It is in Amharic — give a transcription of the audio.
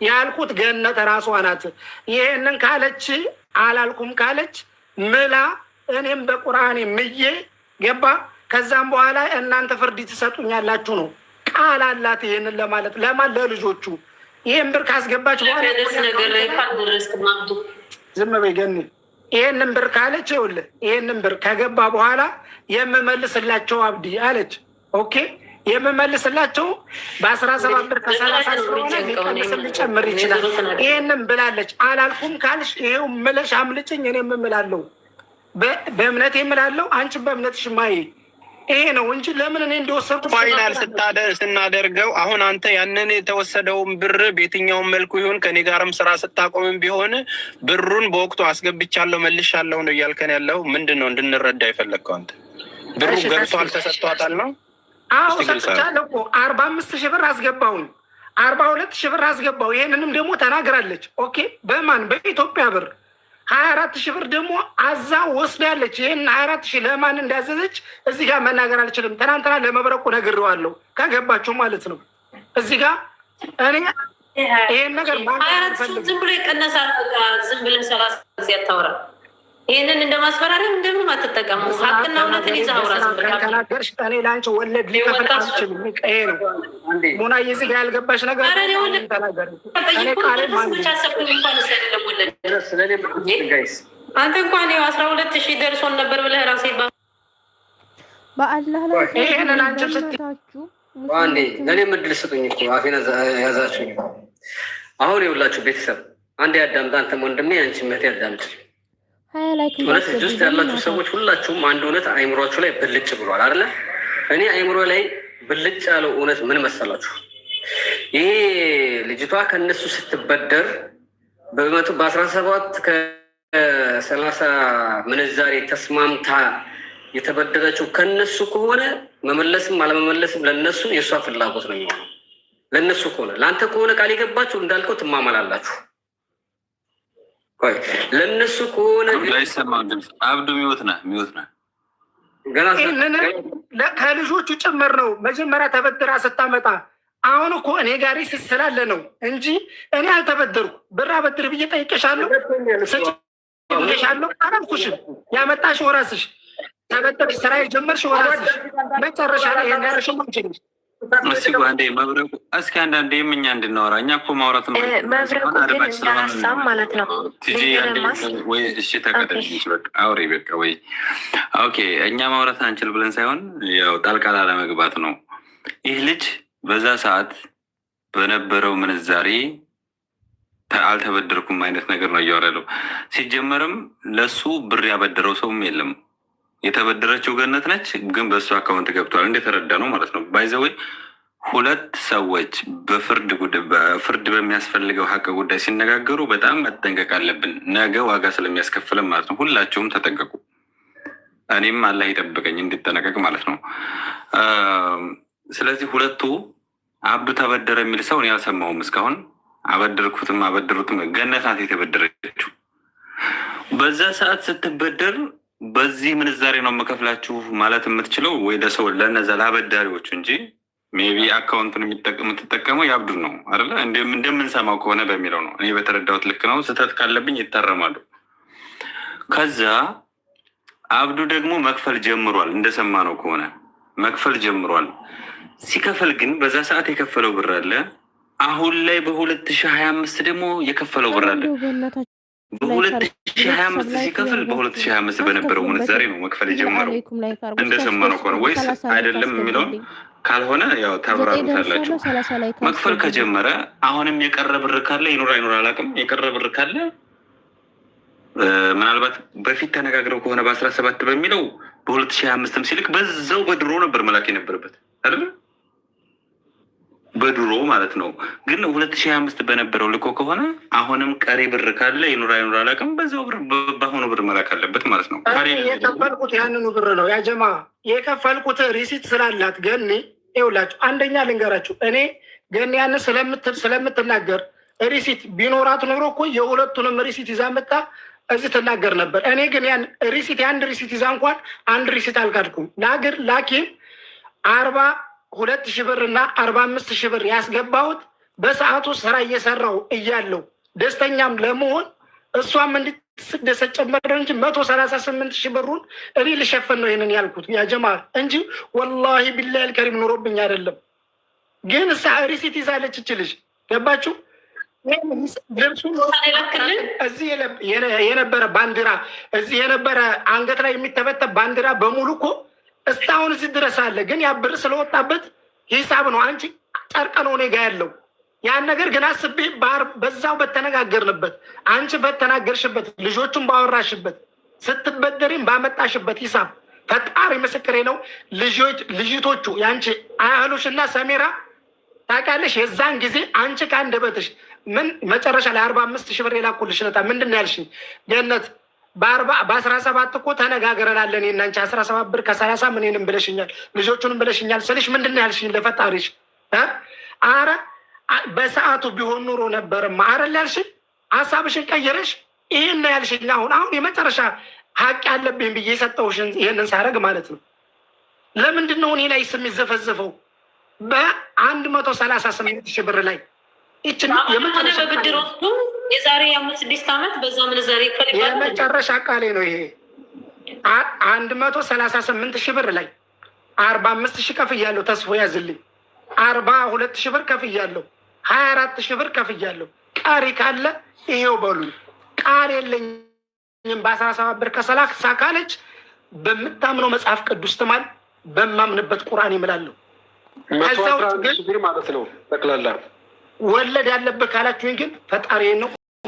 ያልኩት ገነት ራሷ ናት። ይሄንን ካለች አላልኩም ካለች ምላ እኔም በቁርአኔ ምዬ ገባ። ከዛም በኋላ እናንተ ፍርድ ትሰጡኛላችሁ ነው ቃል አላት። ይሄንን ለማለት ለማን ለልጆቹ ይሄን ብር ካስገባች በኋላ ዝም በይ ገኒ። ይሄንን ብር ካለች ይኸውልህ ይሄንን ብር ከገባ በኋላ የምመልስላቸው አብዲ አለች። ኦኬ የምመልስላቸው በ17 ብር ከ30 ስለሆነ ሊቀንስ ሊጨምር ይችላል። ይሄንን ብላለች። አላልኩም ካልሽ ይሄው ምለሽ አምልጭኝ። እኔ የምምላለው በእምነት የምላለው አንቺ በእምነትሽ ማይ ይሄ ነው እንጂ ለምን እኔ እንደወሰድኩ ፋይናል ስናደርገው አሁን አንተ ያንን የተወሰደውን ብር በየትኛውም መልኩ ይሁን ከኔ ጋርም ስራ ስታቆምም ቢሆን ብሩን በወቅቱ አስገብቻለሁ መልሻለሁ ነው እያልከን ያለው ምንድን ነው እንድንረዳ የፈለግከው አንተ? ብሩ ገብቷል ተሰጥቷታል ነው? አዎ ሰጥቻለሁ እኮ 45,000 ብር አስገባውን 42,000 ብር አስገባው። ይሄንንም ደግሞ ተናግራለች። ኦኬ በማን በኢትዮጵያ ብር 24,000 ብር ደግሞ አዛ ወስዳለች። ይህን 24,000 ለማን እንዳዘዘች እዚህ ጋር መናገር አልችልም። ትናንትና ለመብረቁ ነግሬዋለሁ ከገባችሁ ማለት ነው። እዚህ ጋር እኔ ይሄን ነገር ዝም ብሎ ይቀነሳል። ዝም ብለን 30 ጊዜ አታውራ። ይህንን እንደማስፈራሪያ እንደምንም አትጠቀሙ። ሀቅና እውነትን ይዛውራ ተናገርሽ። እኔ ለአንቺ ወለድ ሊከፍል አልችልም። ይሄ ነው ሙና እዚህ ጋር ያልገባሽ ነገር ተናገር። አንተ እንኳን 12,000 ደርሶን ነበር ብለህ ራሴ በአላህ ላይ ይሄንን አንቺም ስትታችሁ አንዴ ለኔ ምድል ስጡኝ እኮ አፌን ያዛችሁኝ። አሁን የሁላችሁ ቤተሰብ አንዴ ያዳምጥ። አንተም ወንድሜ አንቺ መት ያዳምጥ። እውነት እጅ ውስጥ ያላችሁ ሰዎች ሁላችሁም አንድ እውነት አይምሯችሁ ላይ ብልጭ ብሏል አይደለ? እኔ አይምሮ ላይ ብልጭ ያለው እውነት ምን መሰላችሁ? ይሄ ልጅቷ ከነሱ ስትበደር በ17 ከ30 ምንዛሬ ተስማምታ የተበደረችው ከነሱ ከሆነ መመለስም አለመመለስም ለነሱ የእሷ ፍላጎት ነው የሚሆነው። ለነሱ ከሆነ ለአንተ ከሆነ ቃል የገባችሁ እንዳልከው ትማመላላችሁ። ለነሱ ከሆነ አብዱ ሚወት ነህ ገና ከልጆቹ ጭምር ነው መጀመሪያ ተበድራ ስታመጣ። አሁን እኮ እኔ ጋሪ ስላለ ነው እንጂ እኔ አልተበደርኩ። ብር አበድር ብዬ ጠይቄሻለሁ አላልኩሽም? ያመጣሽ ወራስሽ ተበደርሽ ስራ የጀመርሽ ወራስሽ መጨረሻ ላይ ያንዳርሽ ማንችል እስኪ አንዴ መብረቁ እስኪ አንዳንዴ እኛ እንድናወራ እኛ እኮ ማውራት ነው መብረቁ ግን እንደ ሀሳብ ማለት ነው ወይ? እሺ ተከተልሽ በቃ አውሪ በቃ ወይ ኦኬ። እኛ ማውራት አንችል ብለን ሳይሆን ያው ጣልቃ ላለመግባት ነው። ይህ ልጅ በዛ ሰዓት በነበረው ምንዛሬ አልተበደርኩም አይነት ነገር ነው እያወራለሁ። ሲጀመርም ለሱ ብር ያበደረው ሰውም የለም። የተበደረችው ገነት ነች፣ ግን በእሱ አካውንት ገብቷል። እንደተረዳ ነው ማለት ነው። ባይዘወይ ሁለት ሰዎች በፍርድ በሚያስፈልገው ሀቅ ጉዳይ ሲነጋገሩ በጣም መጠንቀቅ አለብን። ነገ ዋጋ ስለሚያስከፍልም ማለት ነው። ሁላችሁም ተጠንቀቁ። እኔም አላህ ይጠብቀኝ እንድጠነቀቅ ማለት ነው። ስለዚህ ሁለቱ አብዱ ተበደረ የሚል ሰው እኔ አልሰማሁም እስካሁን። አበደሩትም ገነት ናት የተበደረችው። በዛ ሰዓት ስትበደር በዚህ ምንዛሬ ነው የምከፍላችሁ ማለት የምትችለው ወይ ለሰው ለነዛ ለአበዳሪዎቹ እንጂ ሜቢ አካውንቱን የምትጠቀመው የአብዱን ነው አይደለ? እንደምንሰማው ከሆነ በሚለው ነው። እኔ በተረዳሁት ልክ ነው። ስህተት ካለብኝ ይታረማሉ። ከዛ አብዱ ደግሞ መክፈል ጀምሯል። እንደሰማነው ከሆነ መክፈል ጀምሯል። ሲከፈል ግን በዛ ሰዓት የከፈለው ብር አለ። አሁን ላይ በ2025 ደግሞ የከፈለው ብር አለ። በ2025 ሲከፍል በ2025 በነበረው ምንዛሬ ነው መክፈል የጀመረው እንደሰማነው ከሆነ ወይስ አይደለም የሚለውን ካልሆነ ያው ታብራሩታላችሁ። መክፈል ከጀመረ አሁንም የቀረ ብር ካለ ይኖር አይኖር አላውቅም። የቀረ ብር ካለ ምናልባት በፊት ተነጋግረው ከሆነ በ17 በሚለው በ2025 ሲልክ በዛው በድሮ ነበር መላክ የነበረበት አይደል? በድሮ ማለት ነው። ግን 2025 በነበረው ልኮ ከሆነ አሁንም ቀሪ ብር ካለ ይኑር አይኑር አላውቅም። በዛው ብር በአሁኑ ብር መላክ አለበት ማለት ነው። የከፈልኩት ያንኑ ብር ነው። ያ ጀማ የከፈልኩት ሪሲት ስላላት ገኒ ይውላችሁ። አንደኛ ልንገራችሁ፣ እኔ ገኒ ያንን ስለምትናገር ሪሲት ቢኖራት ኖሮ እኮ የሁለቱንም ሪሲት ይዛ መጣ እዚህ ትናገር ነበር። እኔ ግን ያን ሪሲት የአንድ ሪሲት ይዛ እንኳን አንድ ሪሲት አልካድኩም። ለአገር ላኪን 42,000 ብር እና 45,000 ብር ያስገባሁት በሰዓቱ ስራ እየሰራው እያለው ደስተኛም ለመሆን እሷም እንድትደሰት ጨመረ እንጂ 138,000 ብሩን እኔ ልሸፈን ነው ይሄንን ያልኩት ያ ጀማ እንጂ ወላሂ ቢላሂ አልከሪም ኑሮብኝ አይደለም። ግን ሪሲት ይዛለች እችልሽ ገባችሁ? እዚህ የነበረ ባንዲራ እዚህ የነበረ አንገት ላይ የሚተበተብ ባንዲራ በሙሉ እኮ እስካሁን እዚህ ድረስ አለ። ግን ያ ብር ስለወጣበት ሂሳብ ነው። አንቺ ጨርቅ ነው እኔ ጋ ያለው ያን ነገር ግን አስቤ በዛው በተነጋገርንበት አንቺ በተናገርሽበት ልጆቹን ባወራሽበት ስትበደሪም ባመጣሽበት ሂሳብ ፈጣሪ ምስክሬ ነው። ልጅቶቹ የአንቺ አያህሎች እና ሰሜራ ታውቃለሽ። የዛን ጊዜ አንቺ ከአንደበትሽ ምን መጨረሻ ላይ 45,000 ብር የላኩልሽ ነታ ምንድን ነው ያልሽኝ? ገነት በ17 እኮ ተነጋግረናለን እና አንቺ 17 ብር ከ30 ምንንም ብለሽኛል ልጆቹንም ብለሽኛል ስልሽ ምንድን ነው ያልሽኝ? ለፈጣሪሽ አረ በሰዓቱ ቢሆን ኑሮ ነበርማ አይደል ያልሽኝ? ሀሳብሽን ቀይረሽ ይሄን ነው ያልሽኝ። አሁን የመጨረሻ ሀቅ ያለብኝ ብዬ የሰጠሁሽን ይሄንን ሳረግ ማለት ነው። ለምንድን ነው እኔ ላይ ስም ይዘፈዘፈው? በ138,000 ብር ላይ ይችን በብድር ወስዱ የዛሬ 5-6 ዓመት በዛ ምንዛሬ የመጨረሻ ቃሌ ነው ይሄ 138,000 ብር ላይ 45,000 ከፍያለሁ። ተስፎ ያዝልኝ 42,000 ብር ከፍያለሁ። 24,000 ብር ከፍያለሁ። ቀሪ ካለ ይሄው በሉኝ። ቃል የለኝም። በ17 ብር ከሰላሳ ካለች በምታምነው መጽሐፍ ቅዱስ ትማል፣ በማምንበት ቁርአን ይምላለሁ። 111,000 ብር ማለት ነው ጠቅላላ። ወለድ ያለበት ካላችሁኝ ግን ፈጣሪ ነው